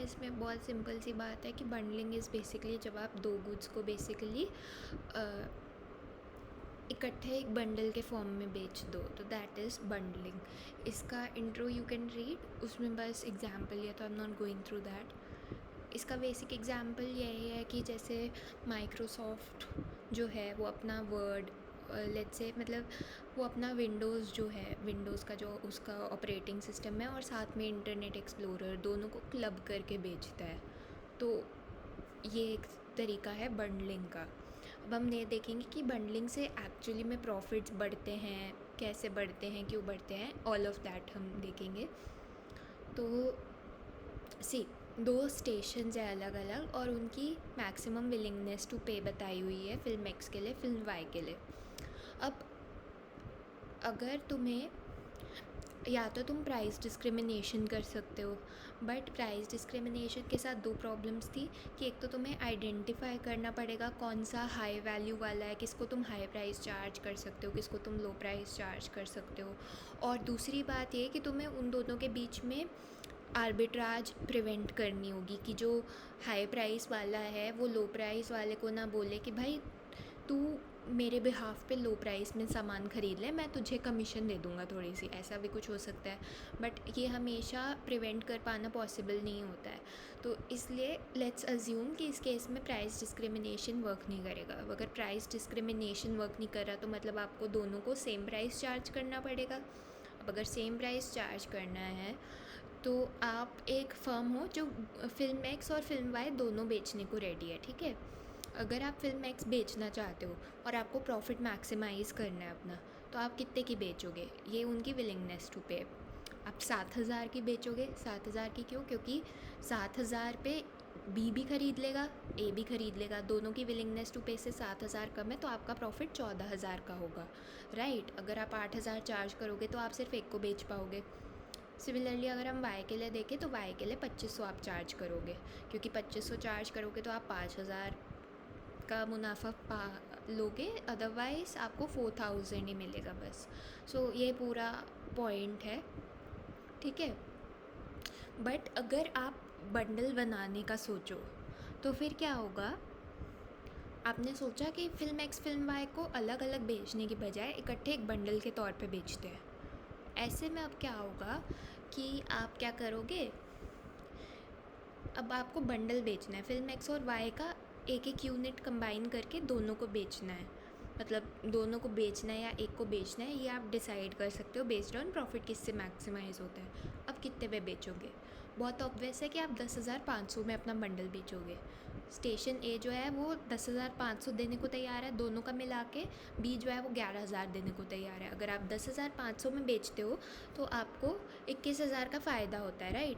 इसमें बहुत सिंपल सी बात है कि बंडलिंग इज़ बेसिकली जब आप दो गुड्स को बेसिकली इकट्ठे एक बंडल के फॉर्म में बेच दो, तो दैट इज़ बंडलिंग। इसका इंट्रो यू कैन रीड, उसमें बस एग्जाम्पल है, तो I am not going through that. इसका बेसिक एग्जाम्पल यही है कि जैसे माइक्रोसॉफ्ट जो है वो अपना वर्ड लेट्स से मतलब वो अपना विंडोज़ जो है, विंडोज़ का जो उसका ऑपरेटिंग सिस्टम है और साथ में इंटरनेट एक्सप्लोरर दोनों को क्लब करके बेचता है। तो ये एक तरीका है बंडलिंग का। अब हम ये देखेंगे कि बंडलिंग से एक्चुअली में प्रॉफिट्स बढ़ते हैं, कैसे बढ़ते हैं, क्यों बढ़ते हैं, ऑल ऑफ दैट हम देखेंगे। तो सी दो स्टेशंस है अलग अलग और उनकी मैक्सिमम विलिंगनेस टू पे बताई हुई है फिल्म एक्स के लिए, फिल्म वाई के लिए। अब अगर तुम्हें या तो तुम प्राइस डिस्क्रिमिनेशन कर सकते हो, बट प्राइस डिस्क्रिमिनेशन के साथ दो प्रॉब्लम्स थी कि एक तो तुम्हें आइडेंटिफाई करना पड़ेगा कौन सा हाई वैल्यू वाला है, किसको तुम हाई प्राइस चार्ज कर सकते हो, किसको तुम लो प्राइस चार्ज कर सकते हो। और दूसरी बात ये कि तुम्हें उन दोनों के बीच में आर्बिट्राज प्रिवेंट करनी होगी कि जो हाई प्राइस वाला है वो लो प्राइस वाले को ना बोले कि भाई तू मेरे बिहाफ पे लो प्राइस में सामान ख़रीद ले, मैं तुझे कमीशन दे दूँगा थोड़ी सी, ऐसा भी कुछ हो सकता है। बट ये हमेशा प्रिवेंट कर पाना पॉसिबल नहीं होता है। तो इसलिए लेट्स अज्यूम कि इस केस में प्राइस डिस्क्रिमिनेशन वर्क नहीं करेगा। अगर प्राइस डिस्क्रिमिनेशन वर्क नहीं कर रहा तो मतलब आपको दोनों को सेम प्राइस चार्ज करना पड़ेगा। अब अगर सेम प्राइस चार्ज करना है तो आप एक फर्म हो जो फिल्म एक्स और फिल्म वाई दोनों बेचने को रेडी है, ठीक है। अगर आप फिल्म एक्स बेचना चाहते हो और आपको प्रॉफिट मैक्सिमाइज़ करना है अपना, तो आप कितने की बेचोगे, ये उनकी विलिंगनेस टू पे। आप 7,000 की बेचोगे। 7,000 की क्यों? क्योंकि 7,000 पे बी भी ख़रीद लेगा, ए भी ख़रीद लेगा, दोनों की विलिंगनेस टू पे से 7,000 कम है, तो आपका प्रॉफिट 14,000 का होगा, राइट। अगर आप 8,000 चार्ज करोगे तो आप सिर्फ एक को बेच पाओगे। सिमिलरली अगर हम वाई के लिए देखें तो वाई के लिए 2500 आप चार्ज करोगे, क्योंकि 2500 चार्ज करोगे तो आप 5,000 का मुनाफा पा लोगे, अदरवाइज़ आपको 4,000 ही मिलेगा बस। सो ये पूरा पॉइंट है, ठीक है। बट अगर आप बंडल बनाने का सोचो तो फिर क्या होगा। आपने सोचा कि फिल्म एक्स फिल्म वाई को अलग अलग बेचने की बजाय इकट्ठे एक बंडल के तौर पे बेचते हैं। ऐसे में अब क्या होगा कि आप क्या करोगे, अब आपको बंडल बेचना है, फिल्म एक्स और वाई का एक एक यूनिट कंबाइन करके दोनों को बेचना है। मतलब दोनों को बेचना है या एक को बेचना है, ये आप डिसाइड कर सकते हो बेस्ड ऑन प्रॉफिट किससे मैक्सिमाइज़ होता है। अब कितने पे बेचोगे? बहुत ऑब्वियस है कि आप 10,500 में अपना बंडल बेचोगे। स्टेशन ए जो है वो 10,500 देने को तैयार है दोनों का मिला के, बी जो है वो 11,000 देने को तैयार है। अगर आप 10,500 में बेचते हो तो आपको 21,000 का फ़ायदा होता है, राइट।